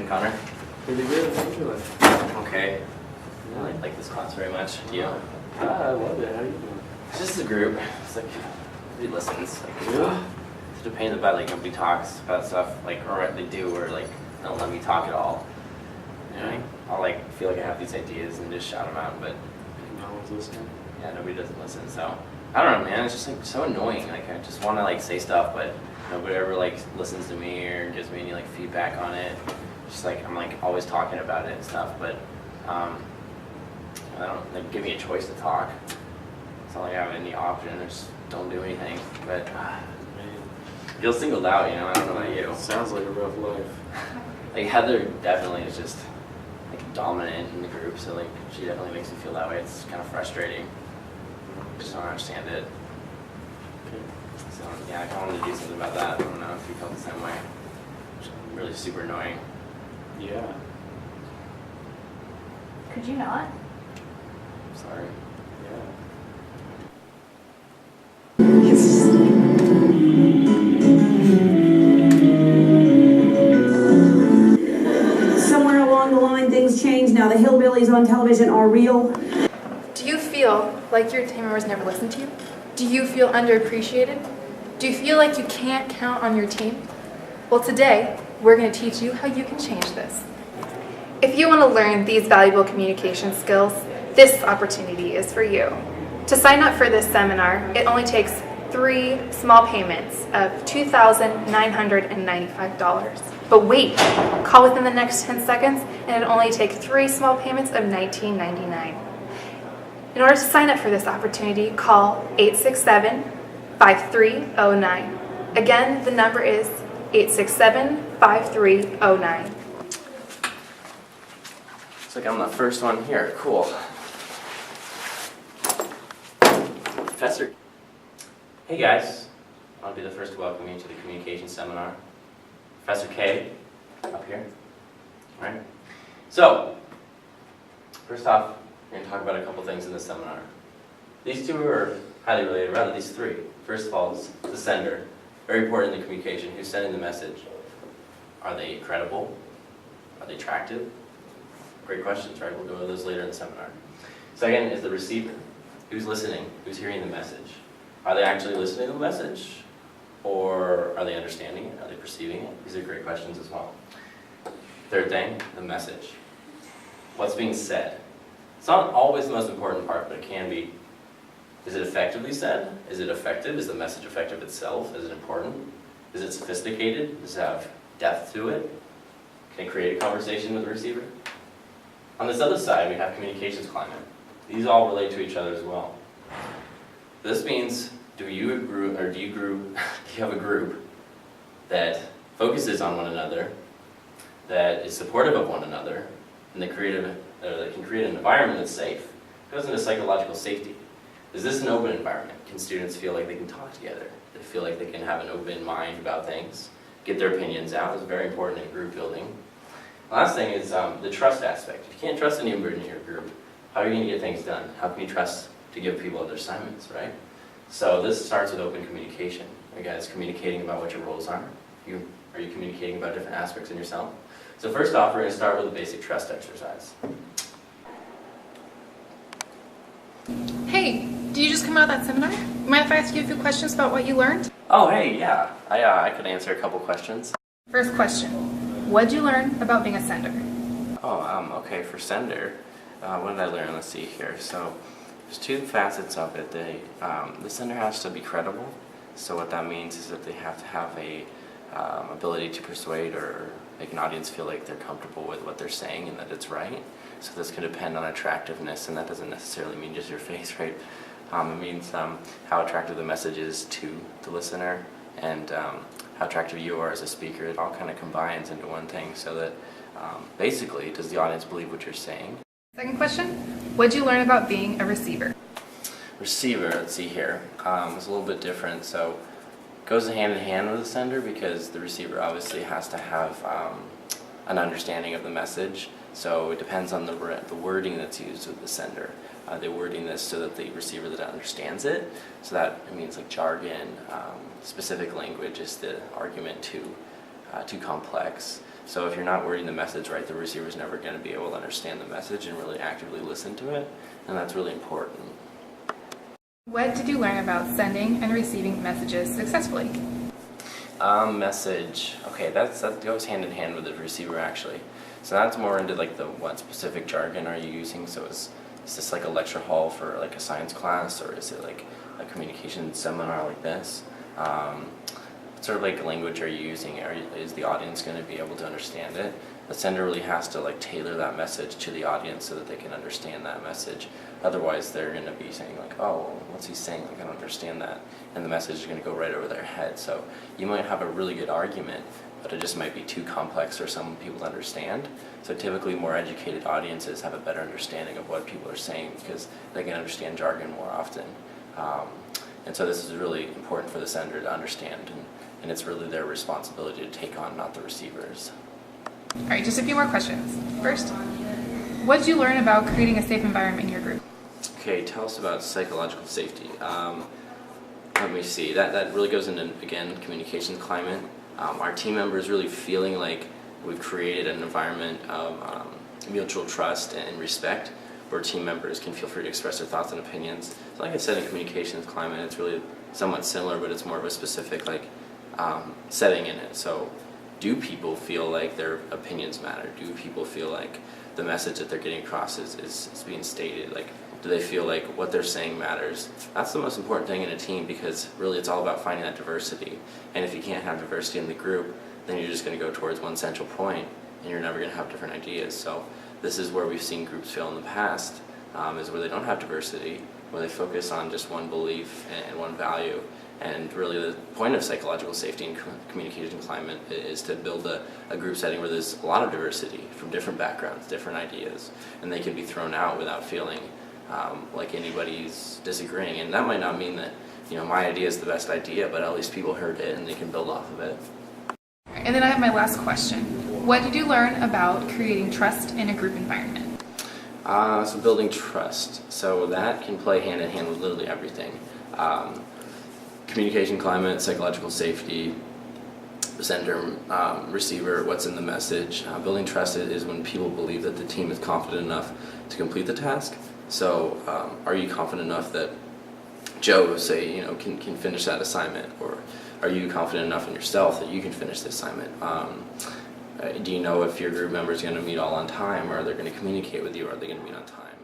Connor? Pretty good, actually. Okay. I don't like this class very much. Do you? I love it. How you doing? It's just a group. It's like, nobody listens. Like, Yeah. it's a pain in the butt. Like, nobody talks about stuff, like, or what they do, or, like, they don't let me talk at all. You know, I'll, like, feel like I have these ideas and just shout them out, but No one's listening. yeah, nobody doesn't listen. So, I don't know, man. It's just, like, so annoying. Like, I just want to, like, say stuff, but nobody ever, like, listens to me or gives me any, like, feedback on it. Just, like, I'm, like, always talking about it and stuff, but, I don't, like, give me a choice to talk. It's not like I have any option, I just don't do anything, but Man, feel singled out, you know, I don't know about you. sounds like a rough life. Like, Heather definitely is just, like, dominant in the group, so, like, she definitely makes me feel that way. It's kind of frustrating. I just don't understand it. Okay. So, yeah, I kind of wanted to do something about that. I don't know if you felt the same way. It's really super annoying. Yeah. Could you not? Sorry. Yeah. Somewhere along the line, things changed. Now the hillbillies on television are real. Do you feel like your team members never listen to you? Do you feel underappreciated? Do you feel like you can't count on your team? Well, today, we're going to teach you how you can change this. If you want to learn these valuable communication skills, this opportunity is for you. To sign up for this seminar, it only takes 3 small payments of $2,995. But wait, call within the next 10 seconds and it'll only take 3 small payments of $19.99. In order to sign up for this opportunity, call 867-5309. Again, the number is 867-5309. Looks like I'm the first one here. Cool. Professor. Hey guys. I'll be the first to welcome you to the communication seminar. Professor K, up here. Alright. So, first off, we're going to talk about a couple things in this seminar. These two are highly related, rather these three. First of all is the sender. Very important in the communication. Who's sending the message? Are they credible? Are they attractive? Great questions, right? We'll go over those later in the seminar. Second is the receiver. Who's listening? Who's hearing the message? Are they actually listening to the message? Or are they understanding it? Are they perceiving it? These are great questions as well. Third thing, the message. What's being said? It's not always the most important part, but it can be. Is it effectively said? Is it effective? Is the message effective itself? Is it important? Is it sophisticated? Does it have depth to it? Can it create a conversation with the receiver? On this other side, we have communications climate. These all relate to each other as well. This means, do you have a group that focuses on one another, that is supportive of one another, and that can create an environment that's safe? It goes into psychological safety. Is this an open environment? Can students feel like they can talk together? They feel like they can have an open mind about things, get their opinions out? It's very important in group building. Last thing is the trust aspect. If you can't trust anybody in your group, how are you going to get things done? How can you trust to give people other assignments, right? So this starts with open communication. Are you guys communicating about what your roles are? Are you communicating about different aspects in yourself? So first off, we're going to start with a basic trust exercise. Hey, did you just come out of that seminar? Mind if I ask you a few questions about what you learned? Oh, hey, yeah. I could answer a couple questions. First question, what did you learn about being a sender? Okay, for sender, what did I learn? Let's see here. So there's 2 facets of it. The sender has to be credible. So what that means is that they have to have a ability to persuade or make an audience feel like they're comfortable with what they're saying and that it's right. So this can depend on attractiveness, and that doesn't necessarily mean just your face, right? It means how attractive the message is to the listener and how attractive you are as a speaker. It all kind of combines into one thing so that basically, does the audience believe what you're saying? Second question, what did you learn about being a receiver? Receiver, let's see here, is a little bit different. So it goes hand in hand with the sender because the receiver obviously has to have an understanding of the message. So it depends on the wording that's used with the sender. They're wording this so that the receiver that understands it. So that it means like jargon, specific language is the argument too complex. So if you're not wording the message right, the receiver's never going to be able to understand the message and really actively listen to it, and that's really important. What did you learn about sending and receiving messages successfully? Message. Okay, that goes hand in hand with the receiver actually. So that's more into like the what specific jargon are you using? So is this like a lecture hall for like a science class, or is it like a communication seminar like this? What sort of like language are you using? Is the audience going to be able to understand it? The sender really has to like tailor that message to the audience so that they can understand that message. Otherwise, they're going to be saying like, "Oh, what's he saying? Like, I don't understand that," and the message is going to go right over their head. So you might have a really good argument, but it just might be too complex for some people to understand. So typically, more educated audiences have a better understanding of what people are saying because they can understand jargon more often. And so this is really important for the sender to understand, and it's really their responsibility to take on, not the receivers. All right, just a few more questions. First, what did you learn about creating a safe environment in your group? Okay, tell us about psychological safety. Let me see. That really goes into, again, communications climate. Our team members really feeling like we've created an environment of mutual trust and respect where team members can feel free to express their thoughts and opinions. So like I said, in communications climate, it's really somewhat similar, but it's more of a specific setting in it. So do people feel like their opinions matter? Do people feel like the message that they're getting across is being stated? Like, do they feel like what they're saying matters? That's the most important thing in a team, because really it's all about finding that diversity. And if you can't have diversity in the group, then you're just going to go towards one central point and you're never going to have different ideas. So this is where we've seen groups fail in the past, is where they don't have diversity, where they focus on just one belief and one value. And really the point of psychological safety and communication climate is to build a group setting where there's a lot of diversity from different backgrounds, different ideas, and they can be thrown out without feeling like anybody's disagreeing. And that might not mean that my idea is the best idea, but at least people heard it and they can build off of it. And then I have my last question. What did you learn about creating trust in a group environment? So building trust. So that can play hand in hand with literally everything. Communication climate, psychological safety, sender, receiver, what's in the message. Building trust is when people believe that the team is confident enough to complete the task. So are you confident enough that Joe, say, can finish that assignment? Or are you confident enough in yourself that you can finish the assignment? Do you know if your group member is going to meet all on time, or are they going to communicate with you, or are they going to meet on time?